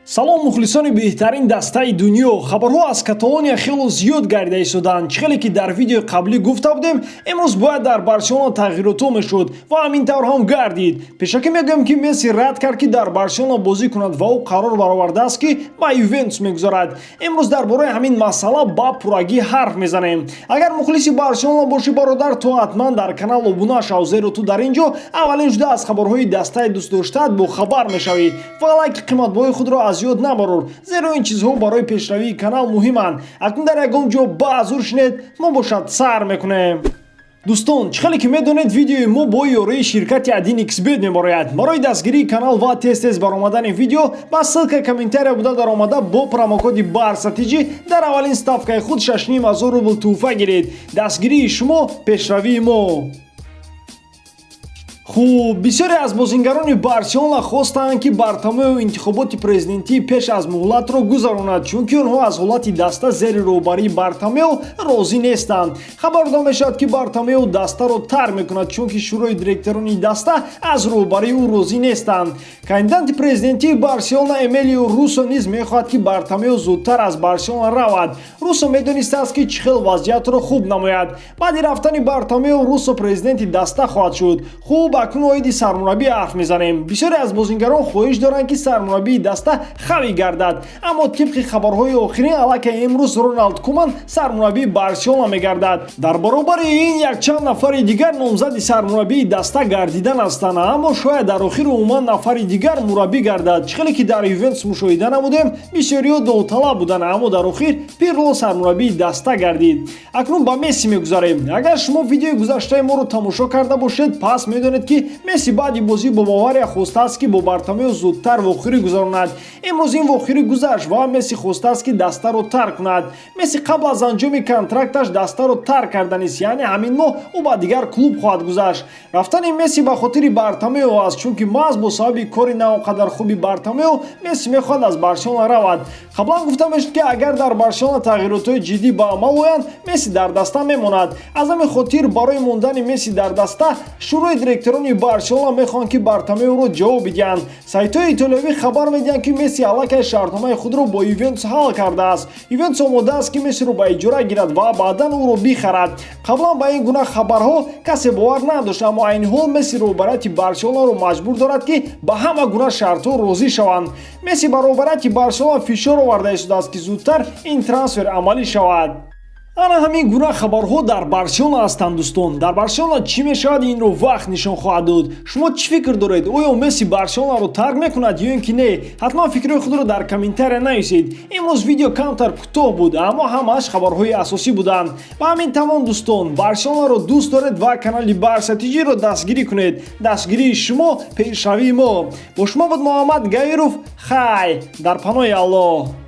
салом мухлисони беҳтарин дастаи дунё. Хабарҳо аз Каталония хело зиёд гарда истоданд. Чӣ хеле ки дар видеои қаблӣ гуфта будем, имрӯз бояд дар Барселона тағйиротҳо мешуд ва ҳамин тавр ҳам гардид. Пешакӣ мегӯем ки Месси рад кард ки дар Барселона бозӣ кунад ва ӯ қарор баровардааст ки ба Ювентус мегузарад. Имрӯз дар бораи ҳамин масъала ба пуррагӣ ҳарф мезанем. Агар мухлиси Барселона бошӣ бародар, то ҳатман дар канал обуна шав, зеро ту дар ин ҷо аввалин шуда аз хабарҳои дастаи дӯстдоштаат бохабар мешавӣ. ва лайки қиматбоҳои худро аз ёд набарор, зеро ин чизҳо барои пешравии канал муҳиманд. Акнун дар ягон ҷо ба азур шинед, мо бошад сар мекунем. Дӯстон, чӣ хеле ки медонед, видеои мо бо ёрии ширкати 1xbet мебарояд. Барои дастгирии канал ва тез-тез баромадани видео ба ссилкаи комментария буда даромада бо промокоди барсатиҷи дар аввалин ставкаи худ 6500 рубл тӯҳфа гиред. Дастгирии шумо, пешравии мо. хуб, бисёре аз бозингарони Барселона хостанд ки Бартомеу интихоботи президентии пеш аз муҳлатро гузаронад, чунки онҳо аз ҳолати даста зери роҳбарии Бартомеу розӣ нестанд. Хабар дода мешавад ки Бартомеу дастаро тарк мекунад, чунки шӯрои директорони даста аз роҳбарии ӯ розӣ нестанд. Кандидати президентии Барселона Эмилио Русо низ мехоҳад ки Бартомеу зудтар аз Барселона равад. Русо медонистааст ки чӣ хел вазъиятро хуб намояд. Баъди рафтани Бартомеу, Русо президенти даста хоҳад шуд. Хуб, акнун оиди сармураббӣ ҳарф мезанем. Бисёре аз бозингарон хоҳиш доранд ки сармураббии даста хавӣ гардад, аммо тибқи хабарҳои охирин аллакай имрӯз Роналд Куман сармураббии Барселона мегардад. Дар баробари ин якчанд нафари дигар номзади сармураббии даста гардидан ҳастанд, аммо шояд дар охир умуман нафари дигар мураббӣ гардад. Чӣ хеле ки дар Ювентус мушоҳида намудем, бисёриҳо довталаб буданд, аммо дар охир Пирло сармураббии даста гардид. Акнун ба Месси мегузарем. Агар шумо видеои гузаштаи моро тамошо карда бошед, пас медонед ки Месси баъди бозӣ бо Бавария хостааст ки бо Бартомеу зудтар вохӯрӣ гузаронад. Имрӯз ин вохӯрӣ гузашт ва Месси хостааст ки дастаро тарк кунад. Месси қабл аз анҷоми контракташ дастаро тарк карданист, яъне ҳамин моҳ ӯ ба дигар клуб хоҳад гузашт. Рафтани Месси ба хотири Бартомеу аст, чунки маҳз бо сабаби кори на он қадар хуби Бартомеу Месси мехоҳад аз Барселона равад. Қаблан гуфта мешуд ки агар дар Барселона тағйиротҳои ҷиддӣ ба амал оянд, Месси дар даста мемонад. Аз ҳамин хотир барои мондани Месси дар даста шӯрои директорони Барселона мехоҳанд ки Бартомеуро ҷавоб бидиҳанд. Сайтҳои итолиёвӣ хабар медиҳанд ки Месси аллакай шартномаи худро бо Ювентус ҳал кардааст. Ювентус омода аст ки Мессиро ба иҷора гирад ва баъдан ӯро бихарад. Қаблан ба ин гуна хабарҳо касе бовар надошт, аммо айни ҳол Месси роҳбарияти Барселонаро маҷбур дорад ки ба ҳама гуна шартҳо розӣ шаванд. Месси ба роҳбарияти Барселона фишор оварда истодааст ки зудтар ин трансфер амалӣ шавад. ана ҳамин гуна хабарҳо дар Барселона ҳастанд. Дӯстон, дар Барселона чӣ мешавад, инро вақт нишон хоҳад дод. Шумо чӣ фикр доред? Оё Месси Барселонаро тарк мекунад ё ин ки не? ҳатман фикрҳои худро дар комментария нависед. Имрӯз видео камтар кӯтоҳ буд, аммо ҳамааш хабарҳои асосӣ буданд. Ба ҳамин тамом дӯстон, Барселонаро дӯст доред ва канали Барсатиҷиро дастгирӣ кунед. Дастгирии шумо, пешравии мо. Бо шумо буд Муҳаммад Гаиров. Хай дар паноҳи Аллоҳ.